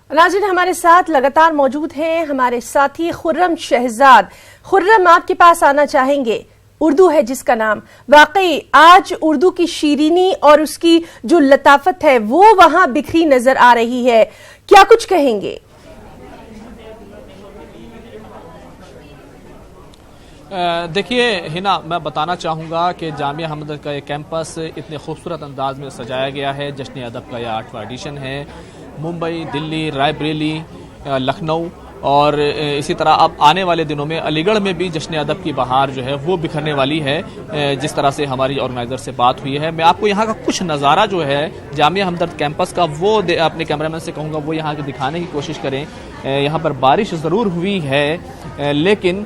ناظرین ہمارے ساتھ لگاتار موجود ہیں ہمارے ساتھی خرم شہزاد۔ خرم، آپ کے پاس آنا چاہیں گے۔ اردو ہے جس کا نام، واقعی آج اردو کی شیرینی اور اس کی جو لطافت ہے وہ وہاں بکھری نظر آ رہی ہے، کیا کچھ کہیں گے؟ دیکھیے ہنا، میں بتانا چاہوں گا کہ جامعہ ہمدرد کا یہ کیمپس اتنے خوبصورت انداز میں سجایا گیا ہے۔ جشن ادب کا یہ 8واں ایڈیشن ہے۔ ممبئی، دلی، رائے بریلی، لکھنؤ اور اسی طرح اب آنے والے دنوں میں علی گڑھ میں بھی جشن ادب کی بہار جو ہے وہ بکھرنے والی ہے، جس طرح سے ہماری آرگنائزر سے بات ہوئی ہے۔ میں آپ کو یہاں کا کچھ نظارہ جو ہے جامعہ ہمدرد کیمپس کا وہ اپنے کیمرہ مین سے کہوں گا وہ یہاں کے دکھانے کی کوشش کریں۔ یہاں پر بارش ضرور ہوئی ہے لیکن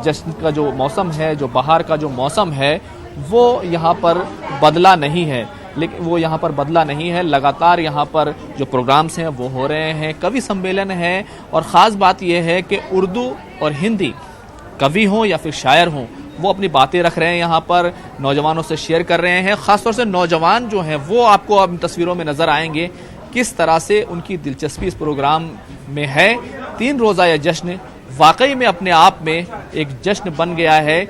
جشن کا جو موسم ہے، جو بہار کا جو موسم ہے وہ یہاں پر بدلا نہیں ہے، لگاتار یہاں پر جو پروگرامز ہیں وہ ہو رہے ہیں، کوی سمیلن ہے، اور خاص بات یہ ہے کہ اردو اور ہندی کوی ہوں یا پھر شاعر ہوں وہ اپنی باتیں رکھ رہے ہیں، یہاں پر نوجوانوں سے شیئر کر رہے ہیں۔ خاص طور سے نوجوان جو ہیں وہ آپ کو اب تصویروں میں نظر آئیں گے کس طرح سے ان کی دلچسپی اس پروگرام میں ہے۔ 3 روزہ یہ جشن واقعی میں اپنے آپ میں ایک جشن بن گیا ہے۔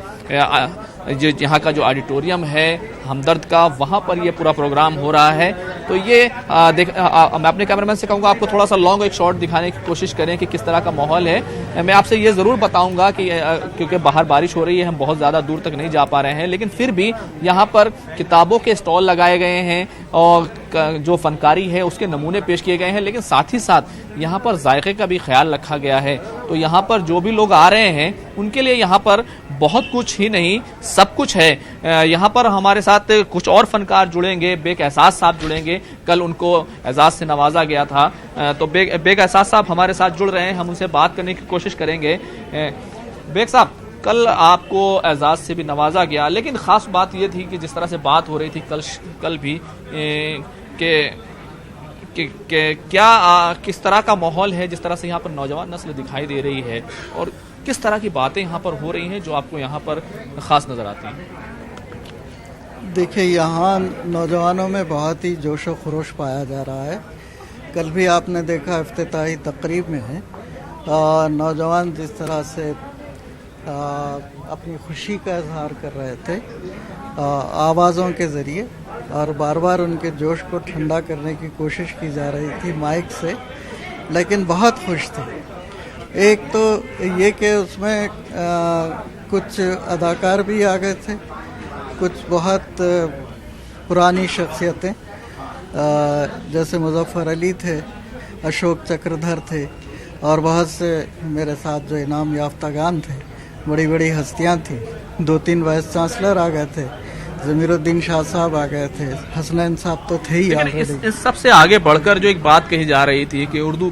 یہاں کا جو آڈیٹوریم ہے ہمدرد کا، وہاں پر یہ پورا پروگرام ہو رہا ہے۔ تو یہ میں اپنے کیمرہ مین سے کہوں گا آپ کو تھوڑا سا لانگ ایک شاٹ دکھانے کی کوشش کریں کہ کس طرح کا ماحول ہے۔ میں آپ سے یہ ضرور بتاؤں گا کہ کیونکہ باہر بارش ہو رہی ہے، ہم بہت زیادہ دور تک نہیں جا پا رہے ہیں، لیکن پھر بھی یہاں پر کتابوں کے اسٹال لگائے گئے ہیں اور جو فنکاری ہے اس کے نمونے پیش کیے گئے ہیں، لیکن ساتھ ہی ساتھ یہاں پر ذائقے کا بھی خیال رکھا گیا ہے۔ تو یہاں پر جو بھی لوگ آ رہے ہیں ان کے لیے یہاں پر بہت کچھ ہی نہیں سب کچھ ہے۔ یہاں پر ہمارے ساتھ کچھ اور فنکار جڑیں گے، بیگ احساس صاحب جڑیں گے، کل ان کو اعزاز سے نوازا گیا تھا، تو بیگ احساس صاحب ہمارے ساتھ جڑ رہے ہیں، ہم ان سے بات کرنے کی کوشش کریں گے۔ بیگ صاحب، کل آپ کو اعزاز سے بھی نوازا گیا، لیکن خاص بات یہ تھی کہ جس طرح سے بات ہو رہی تھی کل بھی کہ کیا کس طرح کا ماحول ہے، جس طرح سے یہاں پر نوجوان نسل دکھائی دے رہی ہے اور کس طرح کی باتیں یہاں پر ہو رہی ہیں جو آپ کو یہاں پر خاص نظر آتی ہیں؟ دیکھیں، یہاں نوجوانوں میں بہت ہی جوش و خروش پایا جا رہا ہے۔ کل بھی آپ نے دیکھا افتتاحی تقریب میں ہے نوجوان جس طرح سے اپنی خوشی کا اظہار کر رہے تھے آوازوں کے ذریعے، اور بار بار ان کے جوش کو ٹھنڈا کرنے کی کوشش کی جا رہی تھی مائک سے، لیکن بہت خوش تھے۔ ایک تو یہ کہ اس میں کچھ اداکار بھی آ گئے تھے، کچھ بہت پرانی شخصیتیں جیسے مظفر علی تھے، اشوک چکردھر تھے، اور بہت سے میرے ساتھ جو انعام یافتگان تھے، بڑی بڑی ہستیاں تھیں۔ 2-3 وائس چانسلر آ گئے تھے، ضمیر الدین شاہ صاحب آ گئے تھے، حسنین صاحب تو تھے ہی۔ اس سب سے آگے بڑھ کر جو ایک بات کہی جا رہی تھی کہ اردو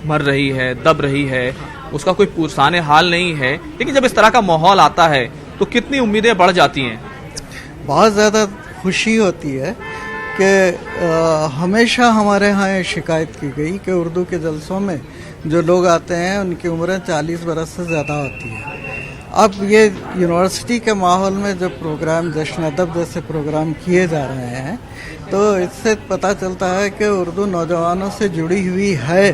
مر رہی ہے، دب رہی ہے، اس کا کوئی پرسان حال نہیں ہے، لیکن جب اس طرح کا ماحول آتا ہے تو کتنی امیدیں بڑھ جاتی ہیں۔ بہت زیادہ خوشی ہوتی ہے کہ ہمیشہ ہمارے ہاں یہ شکایت کی گئی کہ اردو کے جلسوں میں جو لوگ آتے ہیں ان کی عمریں 40 برس سے زیادہ ہوتی ہیں۔ اب یہ یونیورسٹی کے ماحول میں جو پروگرام جشن ادب جیسے پروگرام کیے جا رہے ہیں تو اس سے پتہ چلتا ہے کہ اردو نوجوانوں سے جڑی ہوئی ہے،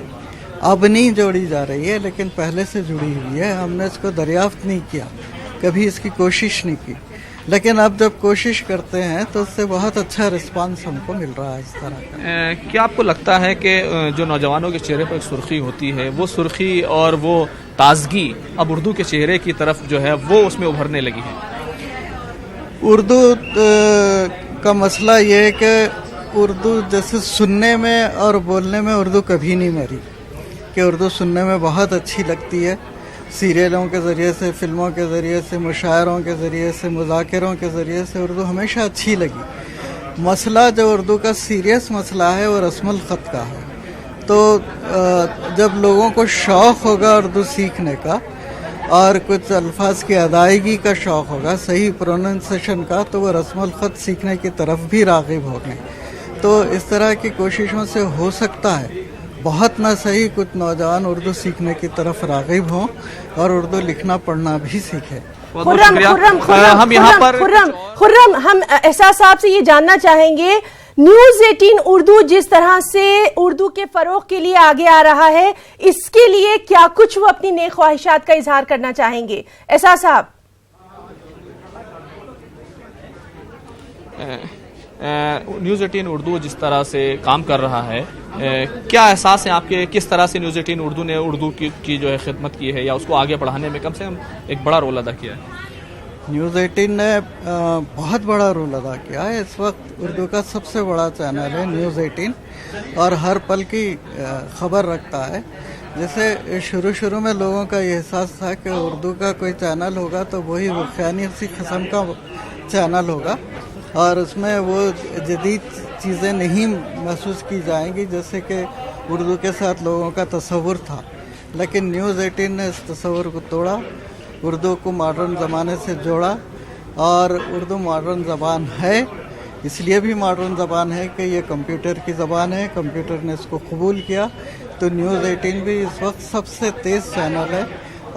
اب نہیں جوڑی جا رہی ہے لیکن پہلے سے جڑی ہوئی ہے۔ ہم نے اس کو دریافت نہیں کیا، کبھی اس کی کوشش نہیں کی، لیکن اب جب کوشش کرتے ہیں تو اس سے بہت اچھا رسپانس ہم کو مل رہا ہے اس طرح کا۔ کیا آپ کو لگتا ہے کہ جو نوجوانوں کے چہرے پر ایک سرخی ہوتی ہے، وہ سرخی اور وہ تازگی اب اردو کے چہرے کی طرف جو ہے وہ اس میں ابھرنے لگی ہے؟ اردو کا مسئلہ یہ ہے کہ اردو جیسے سننے میں اور بولنے میں اردو کبھی نہیں مری، کہ اردو سننے میں بہت اچھی لگتی ہے، سیریلوں کے ذریعے سے، فلموں کے ذریعے سے، مشاعروں کے ذریعے سے، مذاکروں کے ذریعے سے اردو ہمیشہ اچھی لگی۔ مسئلہ جو اردو کا سیریس مسئلہ ہے وہ رسم الخط کا ہے، تو جب لوگوں کو شوق ہوگا اردو سیکھنے کا اور کچھ الفاظ کی ادائیگی کا شوق ہوگا، صحیح پروننسیشن کا، تو وہ رسم الخط سیکھنے کی طرف بھی راغب ہوگے۔ تو اس طرح کی کوششوں سے ہو سکتا ہے بہت نہ صحیح کچھ نوجوان اردو سیکھنے کی طرف راغب ہوں اور اردو لکھنا پڑھنا بھی سیکھیں۔ خرم ہم احساس صاحب سے یہ جاننا چاہیں گے न्यूज 18 उर्दू जिस तरह से उर्दू के फरोग के लिए आगे आ रहा है, इसके लिए क्या कुछ वो अपनी नेक ख्वाहिशात का इजहार करना चाहेंगे? एहसास साहब। न्यूज़ 18 उर्दू जिस तरह से काम कर रहा है, क्या एहसास है आपके, किस तरह से न्यूज़ 18 उर्दू ने उर्दू की जो है खिदमत की है या उसको आगे बढ़ाने में कम से कम एक बड़ा रोल अदा किया है? न्यूज़ 18 ने बहुत बड़ा रोल अदा किया है। इस वक्त उर्दू का सबसे बड़ा चैनल है न्यूज़ 18 और हर पल की खबर रखता है। जैसे शुरू में लोगों का ये एहसास था कि उर्दू का कोई चैनल होगा तो वही वख्यानी सी किस्म का चैनल होगा और उसमें वो जदीद चीज़ें नहीं महसूस की जाएंगी जैसे कि उर्दू के साथ लोगों का तसव्वुर था। लेकिन न्यूज़ 18 ने इस तसव्वुर को तोड़ा, उर्दू को मॉडर्न ज़माने से जोड़ा और उर्दू मॉडर्न ज़बान है, इसलिए भी मॉडर्न ज़बान है कि ये कंप्यूटर की ज़बान है, कंप्यूटर ने इसको कबूल किया। तो न्यूज़ 18 भी इस वक्त सबसे तेज़ चैनल है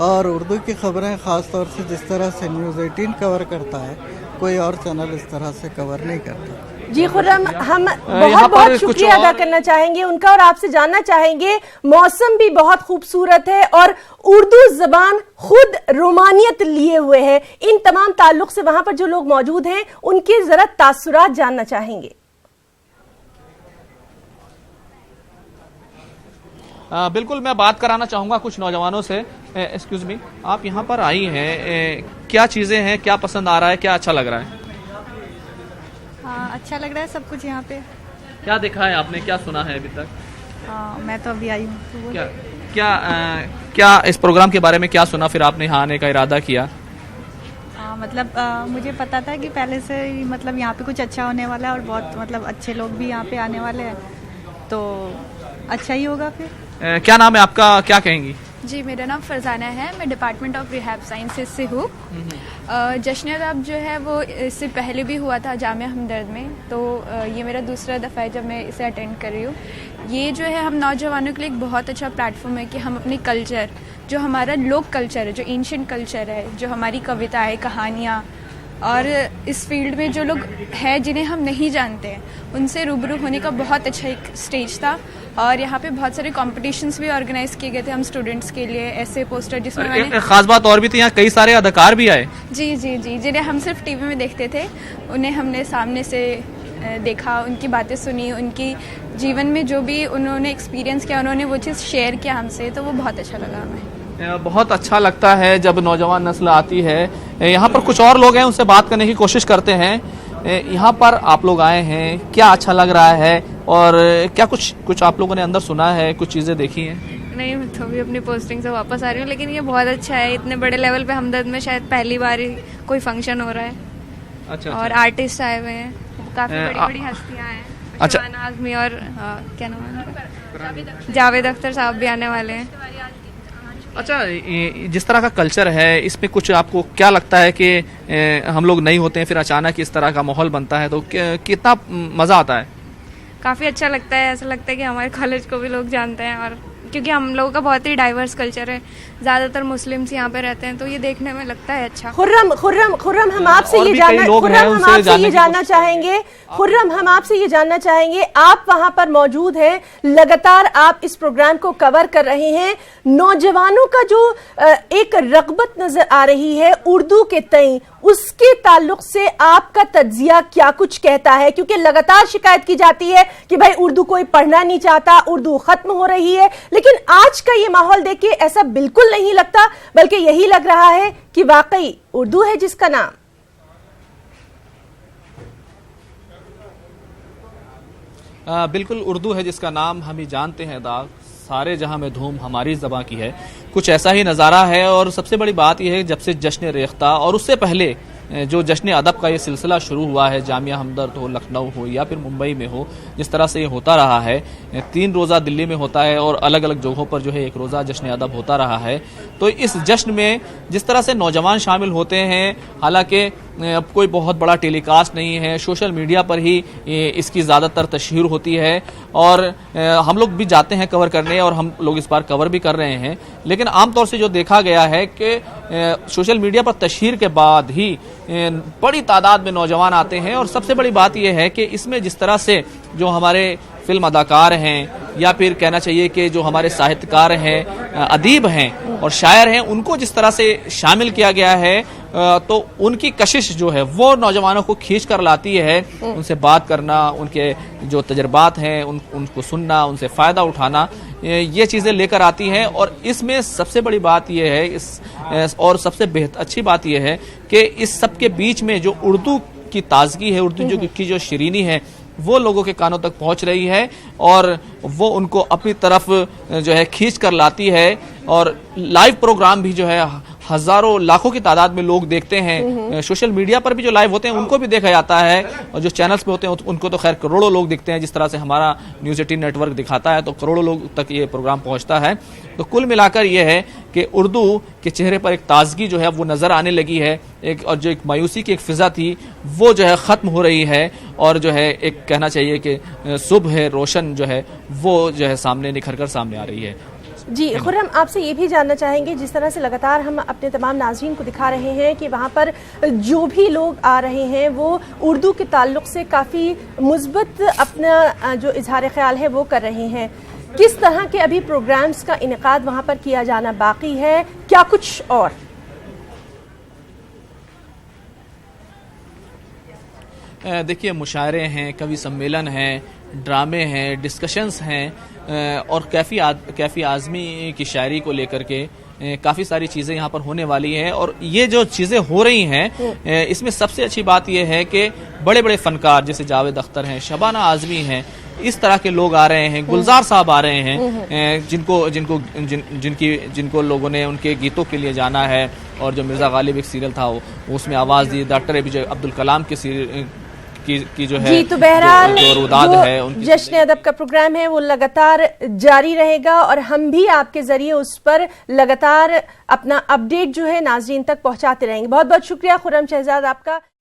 और उर्दू की खबरें ख़ास तौर से जिस तरह से न्यूज़ 18 कवर करता है, कोई और चैनल इस तरह से कवर नहीं करता। जी खुर्रम, हम बहुत बहुत शुक्रिया अदा करना चाहेंगे उनका और आपसे जानना चाहेंगे, मौसम भी बहुत खूबसूरत है और उर्दू ज़बान खुद रोमानियत लिए हुए है, इन तमाम ताल्लुक से वहां पर जो लोग मौजूद हैं उनके जरा तासुरात जानना चाहेंगे। बिल्कुल, मैं बात कराना चाहूँगा कुछ नौजवानों से। एक्सक्यूज मी, आप यहाँ पर आई हैं, क्या चीज़ें हैं, क्या पसंद आ रहा है, क्या अच्छा लग रहा है? हाँ, अच्छा लग रहा है सब कुछ यहाँ पे। क्या देखा है आपने, क्या सुना है अभी तक? मैं तो अभी आई हूँ तो क्या इस प्रोग्राम के बारे में क्या सुना, फिर आपने यहाँ आने का इरादा किया? मतलब मुझे पता था कि पहले से ही मतलब यहाँ पे कुछ अच्छा होने वाला है और बहुत मतलब अच्छे लोग भी यहाँ पे आने वाले हैं, तो अच्छा ही होगा फिर। क्या नाम है आपका, क्या कहेंगी? जी, मेरा नाम फरजाना है, मैं डिपार्टमेंट ऑफ रिहैब साइंसेस से हूँ। जश्न अदब जो है वो इससे पहले भी हुआ था जामिया हमदर्द में, तो ये मेरा दूसरा दफ़ा है जब मैं इसे अटेंड कर रही हूँ। ये जो है हम नौजवानों के लिए एक बहुत अच्छा प्लेटफॉर्म है कि हम अपने कल्चर, जो हमारा लोक कल्चर है, जो एंशिएंट कल्चर है, जो हमारी कविताएँ, कहानियाँ और इस फील्ड में जो लोग हैं जिन्हें हम नहीं जानते हैं, उनसे रूबरू होने का बहुत अच्छा एक स्टेज था। और यहाँ पे बहुत सारे कॉम्पिटिशन्स भी ऑर्गेनाइज किए गए थे हम स्टूडेंट्स के लिए, ऐसे पोस्टर जिसमें मैंने खास बात और भी थी, यहाँ कई सारे अदाकार भी आए। जी जी जी, जिन्हें हम सिर्फ टीवी में देखते थे, उन्हें हमने सामने से देखा, उनकी बातें सुनी, उनकी जीवन में जो भी उन्होंने एक्सपीरियंस किया, उन्होंने वो चीज़ शेयर किया हमसे, तो वो बहुत अच्छा लगा हमें। बहुत अच्छा लगता है जब नौजवान नस्ल आती है। यहाँ पर कुछ और लोग हैं, उनसे बात करने की कोशिश करते हैं। यहाँ पर आप लोग आए हैं, क्या अच्छा लग रहा है और क्या कुछ आप लोगों ने अंदर सुना है, कुछ चीज़ें देखी हैं? नहीं, मैं तो अभी अपनी पोस्टिंग से वापस आ रही हूँ, लेकिन ये बहुत अच्छा है। इतने बड़े लेवल पे हमदर्द में शायद पहली बार ही कोई फंक्शन हो रहा है। अच्छा। और आर्टिस्ट आए हुए हैं, काफ़ी बड़ी बड़ी हस्तियाँ हैं। अच्छा। शबाना आज़मी और क्या नाम है, जावेद अख्तर साहब भी आने वाले हैं। अच्छा, जिस तरह का कल्चर है, इसमें कुछ आपको क्या लगता है कि हम लोग नहीं होते हैं, फिर अचानक इस तरह का माहौल बनता है, तो कितना मज़ा आता है? काफ़ी अच्छा लगता है, ऐसा लगता है कि हमारे कॉलेज को भी लोग जानते हैं, और क्योंकि हम लोगों का बहुत ही डाइवर्स कल्चर है, ज़्यादातर मुस्लिम्स यहाँ पे रहते हैं, तो ये देखने में लगता है अच्छा। खुर्रम, हम आपसे ये जानना चाहेंगे, खुर्रम हम आपसे ये जानना चाहेंगे, आप वहां पर मौजूद हैं, लगातार आप इस प्रोग्राम को कवर कर रहे हैं, नौजवानों का जो एक रग़बत नजर आ रही है उर्दू के तई, उसके ताल्लुक से आपका तज्जिया क्या कुछ कहता है? क्योंकि लगातार शिकायत की जाती है कि भाई उर्दू कोई पढ़ना नहीं चाहता, उर्दू खत्म हो रही है, लेकिन आज का ये माहौल देख के ऐसा बिल्कुल नहीं लगता, बल्कि यही लग रहा है कि वाकई उर्दू है जिसका नाम। बिल्कुल, उर्दू है जिसका नाम, हम ही जानते हैं दाग, सारे जहां में धूम हमारी ज़बां की है। कुछ ऐसा ही नज़ारा है। और सबसे बड़ी बात यह है, जब से जश्न रेख्ता और उससे पहले जो जश्न अदब का ये सिलसिला शुरू हुआ है, जामिया हमदर्द हो, लखनऊ हो या फिर मुंबई में हो, जिस तरह से ये होता रहा है, 3 रोज़ा दिल्ली में होता है और अलग अलग जगहों पर जो है 1 रोज़ा जश्न अदब होता रहा है। तो इस जश्न में जिस तरह से नौजवान शामिल होते हैं, हालांकि कोई बहुत बड़ा टेलीकास्ट नहीं है, सोशल मीडिया पर ही इसकी ज़्यादातर तशहीर होती है और हम लोग भी जाते हैं कवर करने और हम लोग इस बार कवर भी कर रहे हैं। लेकिन आमतौर से जो देखा गया है कि सोशल मीडिया पर तशहीर के बाद ही बड़ी तादाद में नौजवान आते हैं और सबसे बड़ी बात यह है कि इसमें जिस तरह से जो हमारे फिल्म अदाकार हैं या फिर कहना चाहिए कि जो हमारे साहित्यकार हैं, अदीब हैं और शायर हैं, उनको जिस तरह से शामिल किया गया है तो उनकी कशिश जो है वो नौजवानों को खींच कर लाती है। उनसे बात करना, उनके जो तजर्बात हैं उनको सुनना, उनसे फ़ायदा उठाना, ये चीज़ें लेकर आती हैं। और इसमें सबसे बड़ी बात यह है और सबसे अच्छी बात यह है कि इस सब के बीच में जो उर्दू की ताजगी है, उर्दू की जो शिरीनी है, वो लोगों के कानों तक पहुंच रही है और वो उनको अपनी तरफ जो है खींच कर लाती है। और लाइव प्रोग्राम भी जो है हजारों लाखों की तादाद में लोग देखते हैं। सोशल मीडिया पर भी जो लाइव होते हैं उनको भी देखा जाता है और जो चैनल्स पे होते हैं उनको तो खैर करोड़ों लोग देखते हैं। जिस तरह से हमारा न्यूज़ 18 नेटवर्क दिखाता है तो करोड़ों लोग तक ये प्रोग्राम पहुंचता है। तो कुल मिलाकर ये है कि उर्दू के चेहरे पर एक ताजगी जो है वो नज़र आने लगी है, और जो एक मायूसी की एक फिजा थी वो जो है ख़त्म हो रही है और जो है एक कहना चाहिए कि सुबह रोशन जो है वो जो है सामने निखर कर सामने आ रही है। जी खुर्रम, आपसे ये भी जानना चाहेंगे, जिस तरह से लगातार हम अपने तमाम नाज़रीन को दिखा रहे हैं कि वहाँ पर जो भी लोग आ रहे हैं वो उर्दू के ताल्लुक़ से काफ़ी मुस्बत अपना जो इजहार ख्याल है वो कर रहे हैं, किस तरह के अभी प्रोग्राम्स का इनेकाद वहाँ पर किया जाना बाकी है, क्या कुछ और? देखिए, मुशायरे हैं, कवि सम्मेलन हैं, ड्रामे हैं, डिस्कशंस हैं और कैफ़ी आज़मी की शायरी को लेकर के काफ़ी सारी चीज़ें यहाँ पर होने वाली हैं। और ये जो चीज़ें हो रही हैं इसमें सबसे अच्छी बात यह है कि बड़े बड़े फ़नकार जैसे जावेद अख्तर हैं, शबाना आज़मी हैं, इस तरह के लोग आ रहे हैं, गुलजार साहब आ रहे हैं जिनको लोगों ने उनके गीतों के लिए जाना है। और जो मिर्ज़ा गालिब एक सीरियल था उसमें आवाज़ दी, डॉक्टर APJ अब्दुल कलाम के की जो है जी, तो बहरहाल जो रुदाद है, जश्न अदब का प्रोग्राम है वो लगातार जारी रहेगा और हम भी आपके जरिए उस पर लगातार अपना अपडेट जो है नाज़रीन तक पहुंचाते रहेंगे। बहुत बहुत शुक्रिया खुर्रम शहजाद आपका।